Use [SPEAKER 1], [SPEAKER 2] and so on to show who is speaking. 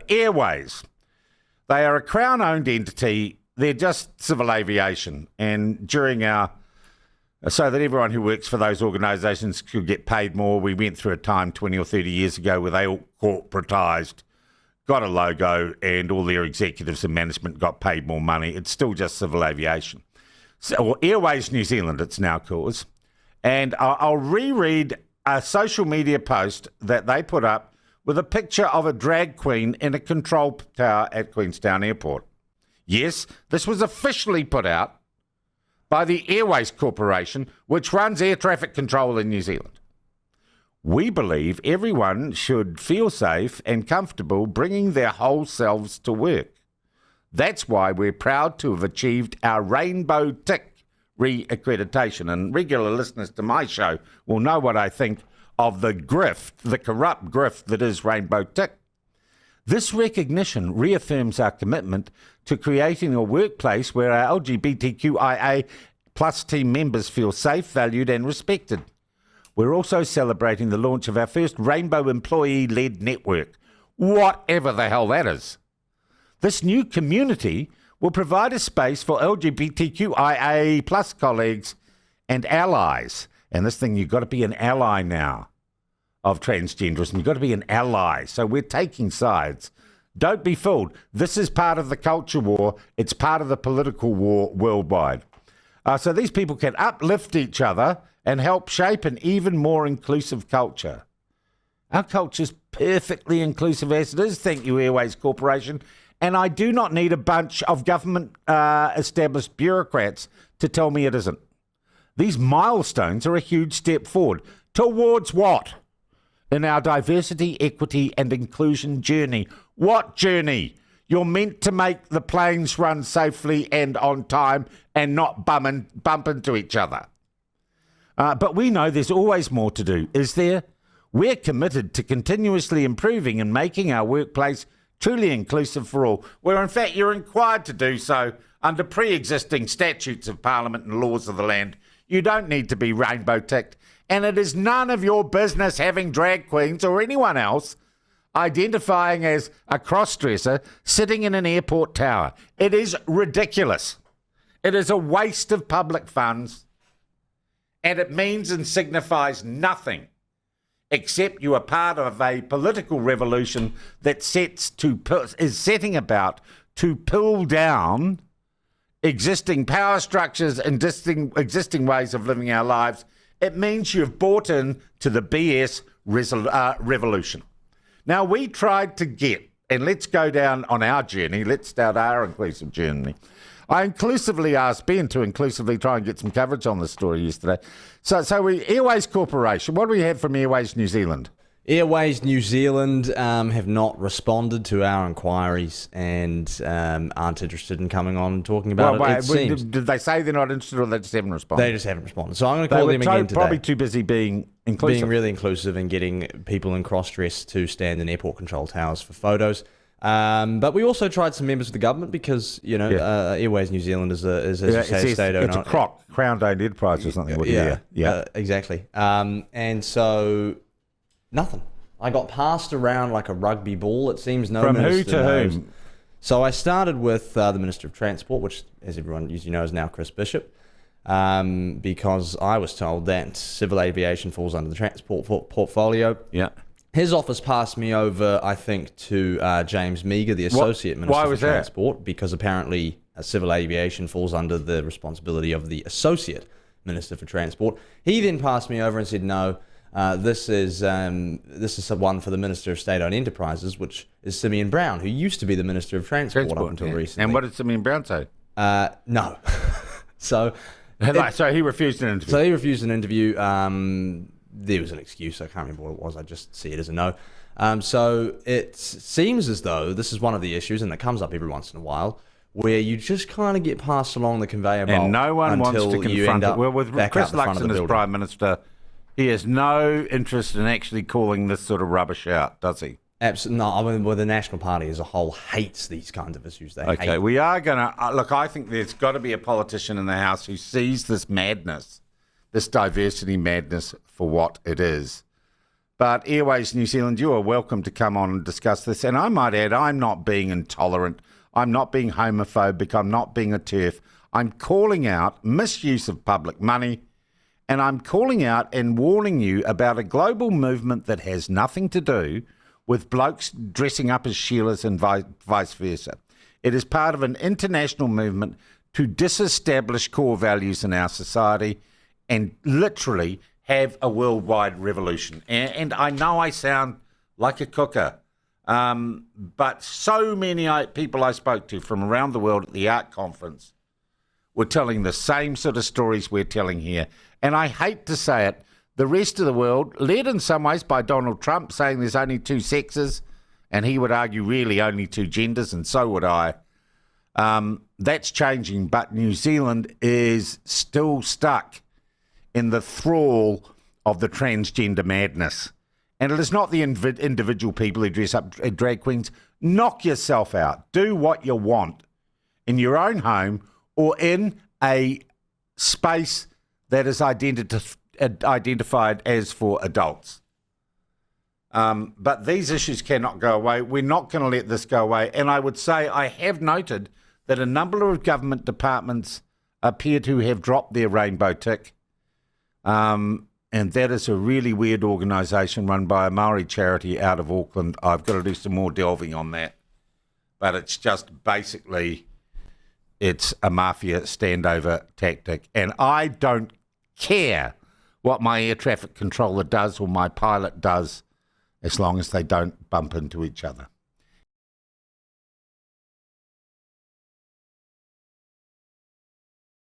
[SPEAKER 1] Airways. They are a Crown-owned entity. They're just civil aviation. And during so that everyone who works for those organisations could get paid more, we went through a time 20 or 30 years ago where they all corporatised, got a logo, and all their executives and management got paid more money. It's still just civil aviation. So, Airways New Zealand, it's now called. And I'll reread a social media post that they put up with a picture of a drag queen in a control tower at Queenstown Airport. Yes, this was officially put out by the Airways Corporation, which runs air traffic control in New Zealand. We believe everyone should feel safe and comfortable bringing their whole selves to work. That's why we're proud to have achieved our Rainbow Tick re-accreditation. And regular listeners to my show will know what I think of the grift, the corrupt grift that is Rainbow Tick. This recognition reaffirms our commitment to creating a workplace where our LGBTQIA plus team members feel safe, valued and respected. We're also celebrating the launch of our first Rainbow employee-led network, whatever the hell that is. This new community will provide a space for LGBTQIA plus colleagues and allies. And this thing, you've got to be an ally now of transgenderism. You've got to be an ally. So we're taking sides. Don't be fooled. This is part of the culture war. It's part of the political war worldwide. So these people can uplift each other and help shape an even more inclusive culture. Our culture is perfectly inclusive as it is. Thank you, Airways Corporation. And I do not need a bunch of government established bureaucrats to tell me it isn't. These milestones are a huge step forward. Towards what? In our diversity, equity and inclusion journey. What journey? You're meant to make the planes run safely and on time and not bump into each other. But we know there's always more to do, is there? We're committed to continuously improving and making our workplace truly inclusive for all, where in fact you're required to do so under pre-existing statutes of Parliament and laws of the land. You don't need to be rainbow ticked, and it is none of your business having drag queens or anyone else identifying as a cross-dresser sitting in an airport tower. It is ridiculous. It is a waste of public funds, and it means and signifies nothing except you are part of a political revolution that is setting about to pull down existing power structures and existing ways of living our lives. It means you've bought in to the BS revolution. Now, we tried to get, and let's go down on our journey, let's start our inclusive journey. I inclusively asked Ben to inclusively try and get some coverage on this story yesterday. So Airways Corporation, what do we have from Airways New Zealand?
[SPEAKER 2] Airways New Zealand have not responded to our inquiries and aren't interested in coming on and talking about it. Seems.
[SPEAKER 1] Did they say they're not interested, or they just haven't responded?
[SPEAKER 2] They just haven't responded. So I'm going to call them again today.
[SPEAKER 1] Probably too busy being inclusive.
[SPEAKER 2] Being really inclusive and getting people in cross-dress to stand in airport control towers for photos. But we also tried some members of the government because, Airways New Zealand is a state-owned.
[SPEAKER 1] It's a Crown-owned enterprise or something.
[SPEAKER 2] Exactly. And so nothing. I got passed around like a rugby ball. It seems no minister knows. From who to whom? So I started with the Minister of Transport, which, as everyone usually knows, is now Chris Bishop, because I was told that civil aviation falls under the transport portfolio. Yeah. His office passed me over, I think, to James Meagher, the Associate Minister of Transport, because apparently civil aviation falls under the responsibility of the Associate Minister for Transport. He then passed me over and said, no, this is one for the Minister of State-Owned Enterprises, which is Simeon Brown, who used to be the Minister of Transport up until recently.
[SPEAKER 1] And what did Simeon Brown say?
[SPEAKER 2] No. So
[SPEAKER 1] he refused an interview.
[SPEAKER 2] So he refused an interview. There was an excuse. I can't remember what it was. I just see it as a no. So it seems as though this is one of the issues, and it comes up every once in a while, where you just kind of get passed along the conveyor belt
[SPEAKER 1] and no one wants to confront it. Well, with Chris Luxon as Prime Minister, he has no interest in actually calling this sort of rubbish out, does he?
[SPEAKER 2] Absolutely not. I mean, the National Party as a whole hates these kinds of issues.
[SPEAKER 1] Okay, we are going to... look, I think there's got to be a politician in the House who sees this madness, this diversity madness for what it is. But Airways New Zealand, you are welcome to come on and discuss this. And I might add, I'm not being intolerant. I'm not being homophobic. I'm not being a TERF. I'm calling out misuse of public money. And I'm calling out and warning you about a global movement that has nothing to do with blokes dressing up as Sheilas and vice versa. It is part of an international movement to disestablish core values in our society and literally have a worldwide revolution. And I know I sound like a cooker, but so many people I spoke to from around the world at the ARC conference were telling the same sort of stories we're telling here. And I hate to say it, the rest of the world, led in some ways by Donald Trump saying there's only two sexes, and he would argue really only two genders, and so would I. That's changing, but New Zealand is still stuck in the thrall of the transgender madness. And it is not the individual people who dress up as drag queens. Knock yourself out. Do what you want in your own home or in a space that is identified as for adults. But these issues cannot go away. We're not going to let this go away. And I would say I have noted that a number of government departments appear to have dropped their rainbow tick. And that is a really weird organisation run by a Maori charity out of Auckland. I've got to do some more delving on that. But it's just basically, it's a mafia standover tactic. And I don't care what my air traffic controller does or my pilot does, as long as they don't bump into each other.